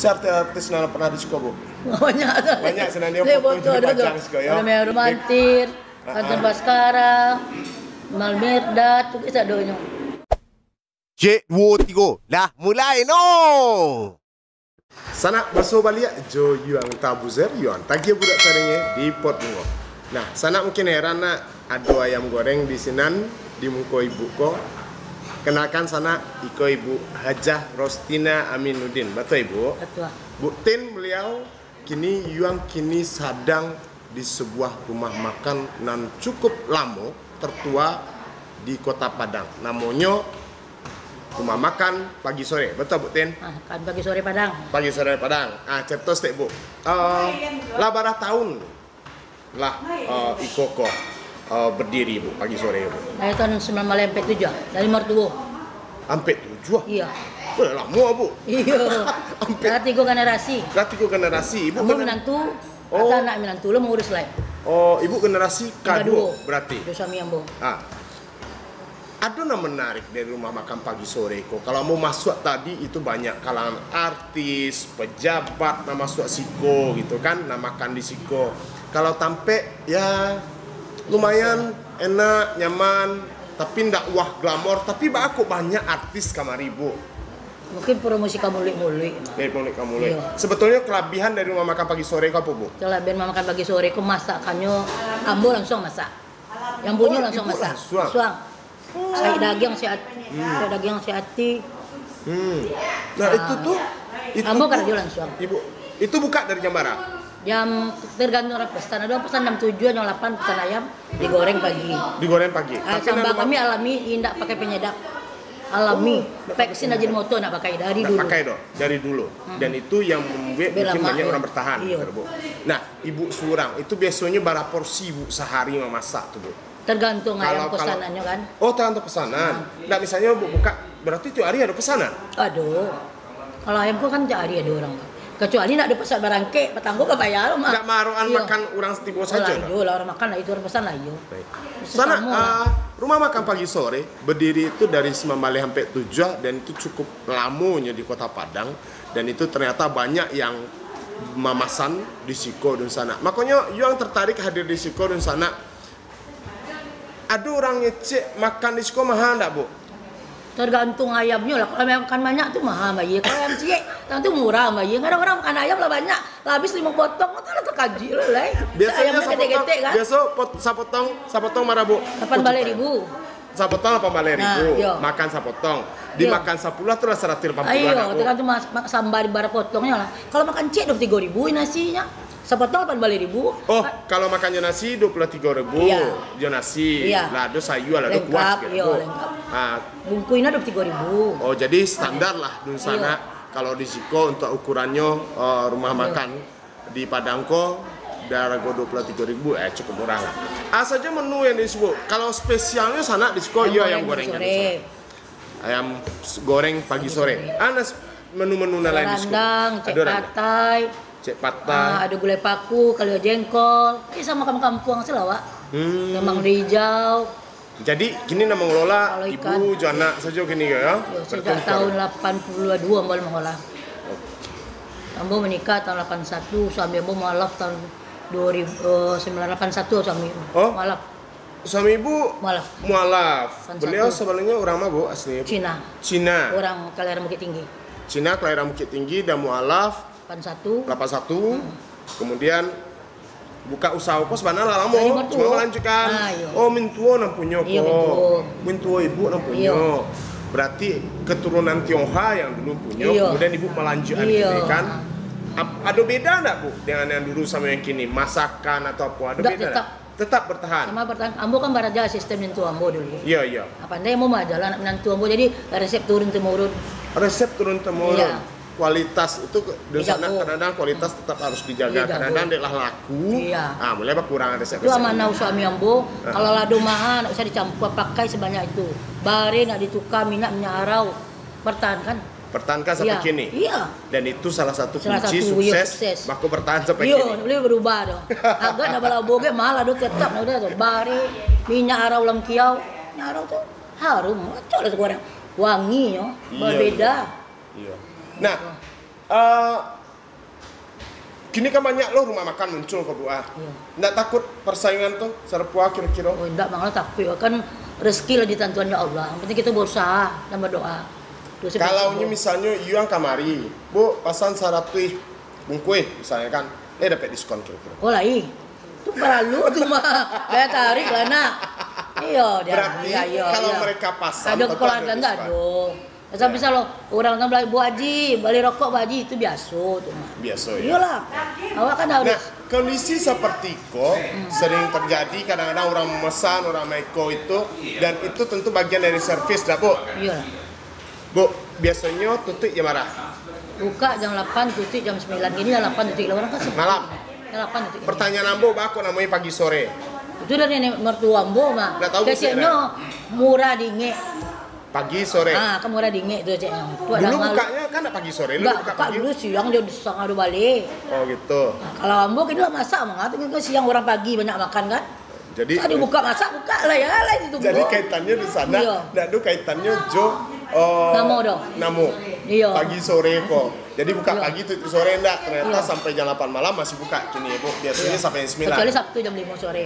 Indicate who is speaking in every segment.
Speaker 1: Si artis nana pernah di Siko, Bu?
Speaker 2: Banyak.
Speaker 1: Banyak senandnya
Speaker 2: Saya
Speaker 1: foto
Speaker 2: foto
Speaker 1: di Pajang Siko ya.
Speaker 2: Ada Romantir, Kanton Baskara, Malmirdat, itu bisa doanya.
Speaker 3: Cik, 2, 3. Dah mulai no.
Speaker 1: Sana baso balia jo yuang tabuzer yuang tagia budak sarengnya di pot bungo. Nah, sana mungkin heran nak ada ayam goreng di sinan di muko ibu ko. Kenalkan sana iko ibu Hajah Rostina Aminuddin. Betul ibu?
Speaker 2: Betul.
Speaker 1: Bu Tin beliau kini yuang kini sedang di sebuah rumah makan nan cukup lama tertua di Kota Padang. Namanya rumah makan pagi sore. Betul Bu Tin?
Speaker 2: Kan pagi sore Padang.
Speaker 1: Pagi sore Padang. Cerita stek Bu. Lah barah tahun lah Ikoko berdiri Bu pagi sore Bu.
Speaker 2: Dari tahun 1947 dari mertua.
Speaker 1: Sampai 7.
Speaker 2: Iya.
Speaker 1: Lama Bu.
Speaker 2: Iya. Ada 3 generasi.
Speaker 1: Berarti 3 generasi. Ibu
Speaker 2: Kamu menantu, atau anak menantu lo mau urus lain.
Speaker 1: Oh, ibu generasi K2 berarti.
Speaker 2: Itu suami ambo.
Speaker 1: Ada yang menarik dari rumah makan pagi sore kok. Kalau mau masuk tadi itu banyak kalangan artis, pejabat, nama masuk Siko gitu kan, nama makan di Siko. Kalau tampe ya lumayan enak, nyaman, tapi ndak wah glamor, tapi aku banyak artis kamar ibu.
Speaker 2: Mungkin promosi kamulik-mulik.
Speaker 1: Dari promosi kamulik.
Speaker 2: Iya.
Speaker 1: Sebetulnya kelebihan dari rumah makan pagi sore apa Bu?
Speaker 2: Kelebihan makan pagi sore ku masakannya ambo langsung masak. Yang punya langsung
Speaker 1: ibu
Speaker 2: masak.
Speaker 1: langsung.
Speaker 2: Saya daging si hati. Saya daging si hati.
Speaker 1: Nah, itu tuh
Speaker 2: ambo kan dia langsung.
Speaker 1: Ibu, itu buka dari jam berapa?
Speaker 2: Jam tergantung orang pesan. Ada pesan jam 7, jam 8 pesan ayam digoreng pagi.
Speaker 1: Digoreng pagi.
Speaker 2: Sambal kami alami, tidak pakai penyedap. Alami, vaksin aja moto nak pakai dari dulu.
Speaker 1: Pakai dong, dari dulu. Dan itu yang membuat mungkin banyak orang bertahan,
Speaker 2: iya.
Speaker 1: Bu. Nah, ibu surang itu biasanya berapa porsi Bu sehari memasak tuh Bu?
Speaker 2: Tergantung ayam pesanannya kan.
Speaker 1: Oh, tergantung pesanan. Nah, misalnya Bu buka, berarti tiap hari ada pesanan?
Speaker 2: Aduh, kalau ayamku kan tiap hari ada orang. Kecuali nak ada pesan barangke, petanggo ke bayar mah.
Speaker 1: Nggak maruan makan orang setibo saja.
Speaker 2: Iya lah, orang makan lah itu orang pesan lah iyo.
Speaker 1: Sana rumah makan pagi sore berdiri itu dari 9 sampai 7 dan itu cukup lamanya di Kota Padang dan itu ternyata banyak yang memasan di Siko dan sana. Makanya yang tertarik hadir di Siko dan sana. Ada orang ngecek makan di Siko mahal enggak Bu?
Speaker 2: Tergantung ayamnya lah. Kalau ayam makan banyak tuh mahal mbak ye. Kalau ayam ciek, itu murah mbak ye. Kadang orang makan ayam lah banyak, lah habis 5 potong, itu lah terkaji lah.
Speaker 1: Biasanya
Speaker 2: sapotong, kan?
Speaker 1: Biasa sapotong marah Bu.
Speaker 2: 8.000.
Speaker 1: Sapotong 8.000.
Speaker 2: Nah,
Speaker 1: makan sapotong. Dimakan 10 tuh lah 180.
Speaker 2: Ayo, tergantung sambal di bara potongnya lah. Kalau makan ciek 23.000 nasinya. Sepotong 8.000.
Speaker 1: Oh, kalau makannya nasi 23.000.
Speaker 2: Iya.
Speaker 1: Jo nasi.
Speaker 2: Iya.
Speaker 1: Lah ada sayur, ada kuah
Speaker 2: lengkap,
Speaker 1: gitu.
Speaker 2: Iya, lengkap. Bungkuinnya 23.000.
Speaker 1: Oh, jadi standar lah di sana.
Speaker 2: Iya.
Speaker 1: Kalau di Siko untuk ukurannya rumah makan di Padangko Darago 23.000 cukup murah lah. Saja menu yang disebut. Kalau spesialnya sana di Siko iya ayam goreng sore. Ayam goreng pagi sore. Menu-menu lain di Siko.
Speaker 2: Rendang, cek patai.
Speaker 1: Cek patai.
Speaker 2: Ada gulai paku, kalau jengkol. Ini sama kampung sih lah, Wak. Memang hijau.
Speaker 1: Jadi kini nama mengelola Ibu Jana saja gini ya.
Speaker 2: Sejak tahun 82 Ambo mengolah. Ambo menikah tahun 81, suami Ambo mualaf tahun 1981 suami.
Speaker 1: Oh?
Speaker 2: Mualaf.
Speaker 1: Suami Ibu mualaf. Beliau sebenarnya orang mana Bu asli? Cina.
Speaker 2: Orang kelahiran Bukit Tinggi.
Speaker 1: Cina kelahiran Bukit Tinggi dan mualaf 81. Kemudian buka usaha kos sebenarnya lama cuma melanjutkan. Oh, mintuo nampunya kok. Mintuo ibu nampunya. Berarti keturunan Tionghoa yang dulu punya, kemudian ibu melanjutkan gitu kan. Ada beda enggak Bu dengan yang dulu sama yang kini? Masakan atau apa? Ada beda? Tetap bertahan.
Speaker 2: Sama bertahan. Ambo kan baraja sistem menantu Ambo dulu.
Speaker 1: Iya.
Speaker 2: Apa anda yang mau majalah anak menantu Ambo, jadi resep turun temurun.
Speaker 1: Resep turun temurun. Iya. Kualitas itu di sana kadang-kadang kualitas tetap harus dijaga. Kadang-kadang deklah laku. Iya. Mulai kurang resep.
Speaker 2: Itu amanah suami Ambo. Kalau lado mahal, nggak usah dicampur, pakai sebanyak itu. Bare nggak ditukar minyak arau. Pertahankan
Speaker 1: sampai kini.
Speaker 2: Iya.
Speaker 1: Dan itu salah satu kunci sukses. Maka bertahan sampai kini.
Speaker 2: Iya, boleh berubah dong. Agak nak bala boge malah do tetap nak udah bare minyak arau ulam kiau. Minyak arau tuh harum, cocok lah goreng. Wangi yo, berbeda.
Speaker 1: Iya. Nah, Kini kan banyak loh rumah makan muncul kok Bu. Iya. Nggak takut persaingan tuh serpua kira-kira?
Speaker 2: Oh, enggak malah takut kan rezeki lah ditentuannya Allah. Yang penting kita berusaha dan berdoa.
Speaker 1: Kalau misalnya yang kamari, Bu, pasan 100 bungkui misalnya kan, dapat diskon kira-kira.
Speaker 2: Oh lah itu perlu tuh mah. Saya tarik lah nak. Iya dia.
Speaker 1: Berarti kalau mereka pasang
Speaker 2: ada keluarga enggak ada. Bisa lo orang beli Bu Haji, beli rokok Bu Haji itu biasa tuh mah.
Speaker 1: Biasa ya.
Speaker 2: Iyalah. Awak kan harus.
Speaker 1: Nah, kondisi seperti kok sering terjadi kadang-kadang orang memesan, orang meko itu dan itu tentu bagian dari servis lah, Bu.
Speaker 2: Iya.
Speaker 1: Bu, biasanya tutup jam berapa?
Speaker 2: Buka jam 8, tutup jam 9. Gini jam 8 tutup. Orang kan
Speaker 1: malam.
Speaker 2: Jam 8 tutup.
Speaker 1: Pertanyaan Ambo, aku namanya pagi sore.
Speaker 2: Itu dari nenek mertua Ambo mah. Kayaknya murah dingin.
Speaker 1: Pagi sore.
Speaker 2: Kan murah dingin itu ceknya.
Speaker 1: Dulu bukanya kan pagi sore.
Speaker 2: Enggak, buka dulu siang dia setengah udah balik.
Speaker 1: Oh gitu.
Speaker 2: Nah, kalau Ambo kita lah masak mah, kan siang orang pagi banyak makan kan.
Speaker 1: Jadi
Speaker 2: tadi buka masak buka lah ya lah itu.
Speaker 1: Jadi kaitannya di sana. Enggak ada kaitannya
Speaker 2: namo dong.
Speaker 1: Namo.
Speaker 2: Iya.
Speaker 1: Pagi sore kok. Jadi buka pagi tutup sore enggak. Ternyata sampai jam 8 malam masih buka kini ya, Bu. Biasanya sampai jam 9.
Speaker 2: Kecuali Sabtu jam 5 sore.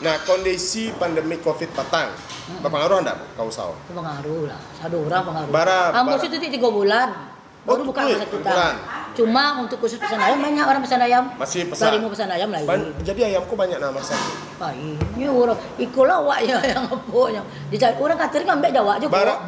Speaker 1: Nah, kondisi pandemi Covid patang, berpengaruh enggak, Bu, kau saw?
Speaker 2: Pengaruh lah, satu orang pengaruh.
Speaker 1: Ambo
Speaker 2: itu 3 bulan, baru buka 1 tahun. Cuma untuk khusus pesan ayam banyak orang pesan ayam.
Speaker 1: Masih pesan.
Speaker 2: Dari mau pesan ayam lagi.
Speaker 1: Jadi ayamku banyak nama saya.
Speaker 2: Ini orang ikulah awak yang apa dicari orang katering ambek Jawa juga.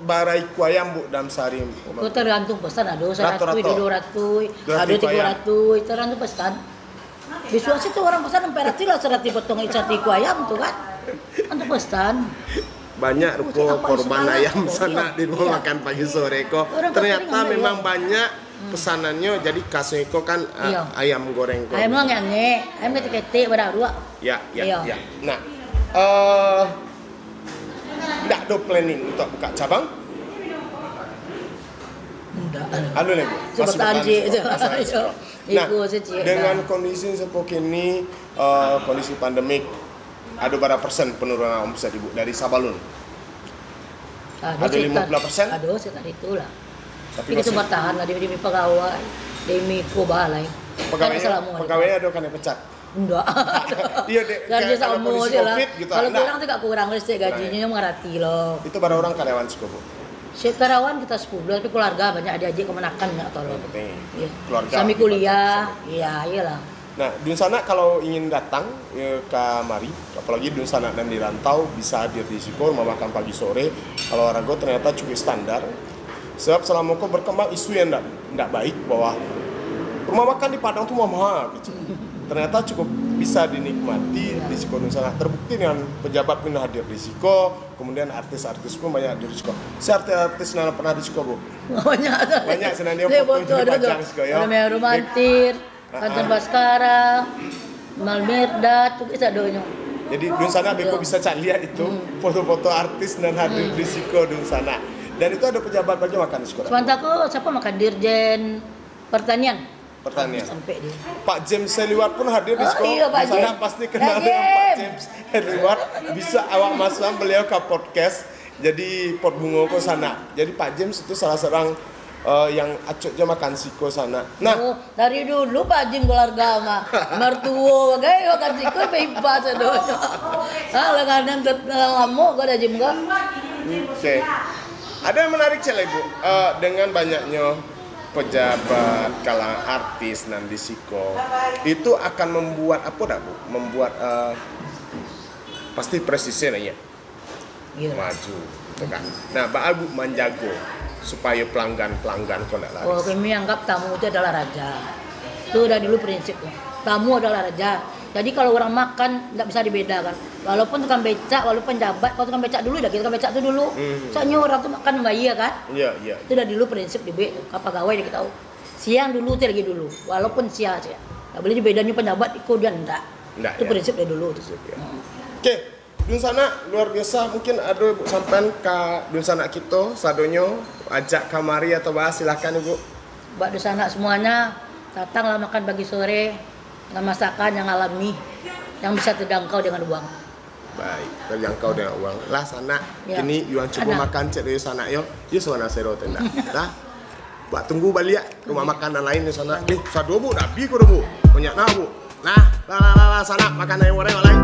Speaker 1: Bara iku ayam Bu dalam sehari.
Speaker 2: Itu tergantung pesan ada 100, 200, ada 300, tergantung pesan. Di Sulawesi tuh orang pesan sampai rati lah serati potong iku ayam tuh kan. Untuk pesan.
Speaker 1: Banyak ruko korban ayam sana di rumah makan pagi sore kok. Ternyata memang banyak pesanannya jadi kaseko kan ayam goreng kok.
Speaker 2: Ayam nge, ayam ketik-ketik beraru.
Speaker 1: Ya. Nah, enggak ada planning untuk buka cabang?
Speaker 2: Enggak.
Speaker 1: Anu lagi. Nah, dengan kondisi seperti ini, kondisi pandemik, ada berapa persen penurunan omset Ibu dari Sabalun? Ada 50%?
Speaker 2: Ada sekitar itulah. Tapi kita bertahan lah demi pegawai, demi balai.
Speaker 1: Pegawainya ada kan yang pecat?
Speaker 2: Enggak.
Speaker 1: Iya deh.
Speaker 2: Gaji sama aja lah.
Speaker 1: Gitu,
Speaker 2: kalau kurang tuh gak kurang, listrik gajinya mengerti loh.
Speaker 1: Itu para orang karyawan Siko, Bu?
Speaker 2: Karyawan kita 10, tapi keluarga banyak adik-adik kemenakan nggak tolong.
Speaker 1: Iya. Keluarga.
Speaker 2: Sambil kuliah, iyalah.
Speaker 1: Nah, Dun Sana kalau ingin datang ke mari, apalagi Dun Sana dan di rantau bisa hadir di Siko, rumah makan pagi sore. Kalau Arago ternyata cukup standar. Sebab selama kau berkembang isu yang enggak baik bahwa rumah makan di Padang tuh mahal gitu. Ternyata cukup bisa dinikmati di Siko Dun Sana. Terbukti dengan pejabat pun hadir di Siko, kemudian artis-artis pun banyak hadir di Siko. Si artis nana pernah di Siko, Bu? Banyak senang dia foto di Pajang Siko ya.
Speaker 2: Ada Romantir, Kanton Baskara, Malmirdat, itu bisa doanya.
Speaker 1: Jadi Dun Sana beko bisa cari lihat itu foto-foto artis dan hadir di Siko Dun Sana. Dan itu ada pejabat bagi makan di Siko.
Speaker 2: Sementara siapa makan Dirjen Pertanian? Sampai dia.
Speaker 1: Pak James Heliwat pun hadir di Siko.
Speaker 2: Iya, Pak
Speaker 1: Sana pasti kenal dengan Pak James Heliwat. Bisa awak masuk beliau ke podcast. Jadi pot bunga ke sana. Jadi Pak James itu salah seorang yang acutnya makan Siko sana. Nah,
Speaker 2: dari dulu Pak James keluarga mah mertua gay makan Siko bebas sedoyo. Kalau kadang lama gua ada Jim gak.
Speaker 1: Oke. Ada yang menarik cek Bu, dengan banyaknya pejabat, kalangan artis dan di Siko itu akan membuat apa dah Bu? Membuat pasti prestisnya ya maju, gitu kan? Nah, Mbak Bu menjago supaya pelanggan kok tidak laris.
Speaker 2: Oh, kami anggap tamu itu adalah raja. Itu udah dulu prinsipnya. Tamu adalah raja. Jadi kalau orang makan nggak bisa dibedakan. Walaupun tukang becak, walaupun jabat, kalau tukang becak dulu dah kita becak itu dulu. Soalnya orang tuh makan bayi kan? Iya. Itu udah dulu prinsip di pegawai dia tahu. Siang dulu itu lagi dulu, walaupun siang aja. Nggak boleh dibedanya penjabat ikut dan enggak. Itu prinsip dari dulu.
Speaker 1: Oke, Dun Sana luar biasa. Mungkin ada Bu sampean ke Dun Sana kita, sadonyo ajak kamari atau bahas silakan Ibu.
Speaker 2: Buat Dun Sana semuanya datanglah makan pagi sore. Dengan masakan yang alami, yang bisa terjangkau dengan uang.
Speaker 1: Baik, terjangkau dengan uang. Lah sana, ini Yuan cukup makan cek dari sana yo. Dia suara sero tenda. Lah, Pak tunggu balik rumah makanan lain di sana. Sadu bu, nabi ko bu. Banyak nah bu. Nah, sana makanan yang goreng lain.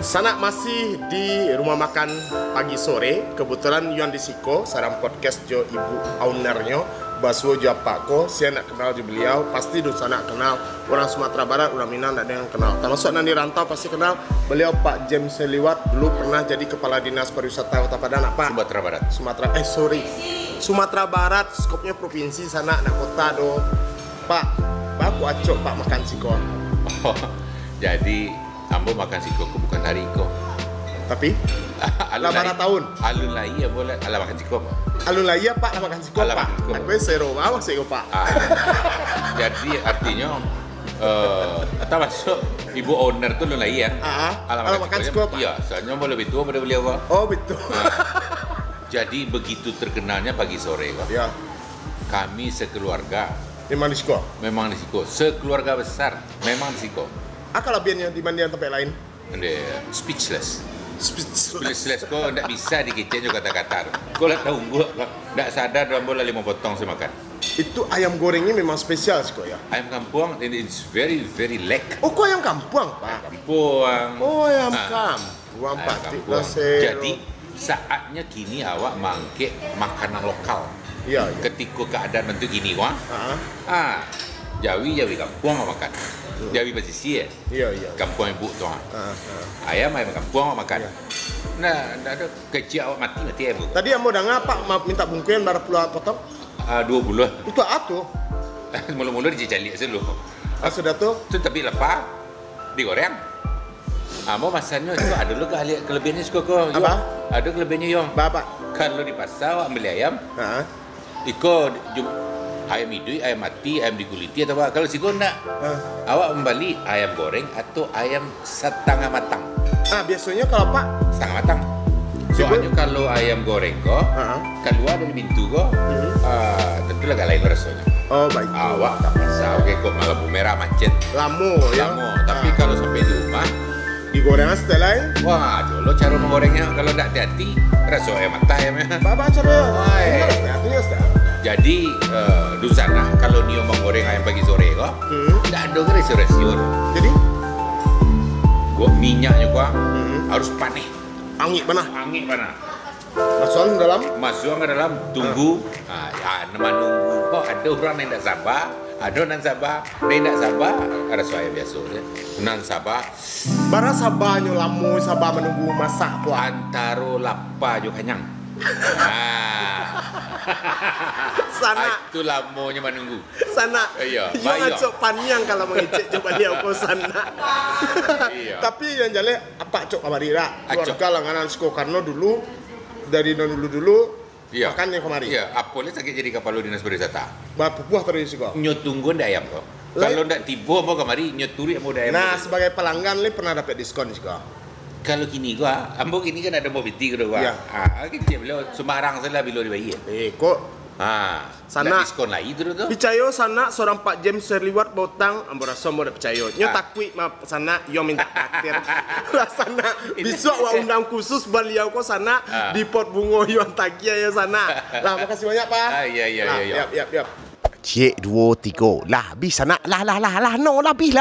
Speaker 1: Sana masih di rumah makan pagi sore. Kebetulan Yuan Disiko, sarang podcast jo ibu ownernya, Baswo jo apako. Saya nak kenal jo beliau. Pasti do sana kenal orang Sumatera Barat, orang Minang tak ada yang kenal. Termasuk nanti rantau pasti kenal beliau Pak James Seliwat. Dulu pernah jadi Kepala Dinas Pariwisata Kota Padang. Pak
Speaker 4: Sumatera Barat. Sumatera Barat. Skopnya provinsi sana nak kota do.
Speaker 1: Pak, aku acok Pak makan siko.
Speaker 4: Oh, jadi ambo makan siko bukan hari ko.
Speaker 1: Tapi ala bara tahun.
Speaker 4: Alun lai ya boleh ala makan siko.
Speaker 1: Alun lai ya Pak ala makan siko Pak. Aku sero bawa siko Pak.
Speaker 4: Jadi artinya atau masuk ibu owner tuh alun lai ya.
Speaker 1: Ala makan siko Pak.
Speaker 4: Iya, soalnya mau lebih tua pada beliau Pak.
Speaker 1: Oh betul.
Speaker 4: Jadi begitu terkenalnya pagi sore Pak.
Speaker 1: Ya.
Speaker 4: Kami sekeluarga
Speaker 1: memang di siko.
Speaker 4: Memang di siko. Sekeluarga besar memang di siko.
Speaker 1: Kelebihannya dibanding tempat lain?
Speaker 4: Speechless. Kau tidak bisa dikicen juga kata-kata. Kau lah tahu gua tidak sadar dalam bola 5 potong saya makan.
Speaker 1: Itu ayam gorengnya memang spesial sih kok ya.
Speaker 4: Ayam kampung, it's very lek.
Speaker 1: Oh, kok ayam kampung Pak?
Speaker 4: Kampung.
Speaker 1: Oh, ayam kampung Pak.
Speaker 4: Jadi saatnya kini awak mangke makanan lokal.
Speaker 1: Iya.
Speaker 4: Ketika keadaan bentuk gini wah. Jawi kampung makan. Jawi pesisir.
Speaker 1: Iya.
Speaker 4: Kampung ibu tu. Ayam kampung makan. Nah, ada kecil awak mati ayam.
Speaker 1: Tadi yang mau dengar Pak minta bungkusan berapa puluh potong?
Speaker 4: 20.
Speaker 1: Itu atuh.
Speaker 4: Mula-mula dicicali dulu.
Speaker 1: Sudah tuh.
Speaker 4: Tu tapi lepas digoreng. Mau masanya itu ada dulu kelebihannya suka kau.
Speaker 1: Apa?
Speaker 4: Ada kelebihannya yo.
Speaker 1: Bapak.
Speaker 4: Kalau di pasar awak beli ayam. Iko ayam hidup, ayam mati, ayam dikuliti atau apa. Kalau siko nak, awak membeli ayam goreng atau ayam setengah matang.
Speaker 1: Biasanya kalau Pak
Speaker 4: setengah matang. Soalnya kalau ayam goreng kok keluar dari pintu kok, tentu agak lain rasanya.
Speaker 1: Oh baik.
Speaker 4: Awak tak bisa, oke kok malam merah macet.
Speaker 1: Lamo ya.
Speaker 4: Tapi kalau sampai di rumah
Speaker 1: digoreng setelah.
Speaker 4: Wah, dulu cara menggorengnya kalau tidak hati-hati, rasa ayam mata ayamnya.
Speaker 1: Bapak cara. Hati-hatinya setelah.
Speaker 4: Jadi di sana kalau Nio menggoreng ayam pagi sore kok, tidak ada resio.
Speaker 1: Jadi,
Speaker 4: minyaknya kok harus panik.
Speaker 1: Angin mana?
Speaker 4: Masuk ke dalam, tunggu. Menunggu. Kok ada orang yang tidak sabar, ada yang sabar, yang tidak sabar, ada saya biasa. Nan sabar.
Speaker 1: Bara sabarnya lama sabar menunggu masak kok.
Speaker 4: Antara lapar juga kenyang.
Speaker 1: Sana
Speaker 4: itu lamanya menunggu.
Speaker 1: Sana.
Speaker 4: Iya.
Speaker 1: Yang acok panjang kalau mengecek coba dia kau sana.
Speaker 4: Iya.
Speaker 1: Tapi yang jale apa cok kamarira? Keluarga langganan Siko karena dulu dari dulu.
Speaker 4: Iya.
Speaker 1: Makan yang kemarin.
Speaker 4: Iya. Apolnya sakit jadi Kepala Dinas Pariwisata.
Speaker 1: Bapak buah terus Siko.
Speaker 4: Nyotunggu ndak ayam kok. Kalau ndak tiba mau kemari nyoturi mau ayam.
Speaker 1: Nah sebagai pelanggan li pernah dapat diskon Siko.
Speaker 4: Kalau kini gua, ambo kini kan ada mobil tiga gua.
Speaker 1: Iya.
Speaker 4: Kita beliau Semarang saja bila dibayar.
Speaker 1: Kok
Speaker 4: sana diskon lagi tu.
Speaker 1: Picayo sana seorang Pak James Seliwat botang ambora somo dah picayo. Nyo takwi mah sana yo minta takdir. Lah sana besok wa undang khusus beliau kok sana di pot bungo Yuan Takia ya sana. Lah makasih banyak Pak.
Speaker 4: Iya.
Speaker 3: Cik 2 3 lah habis sana lah no habis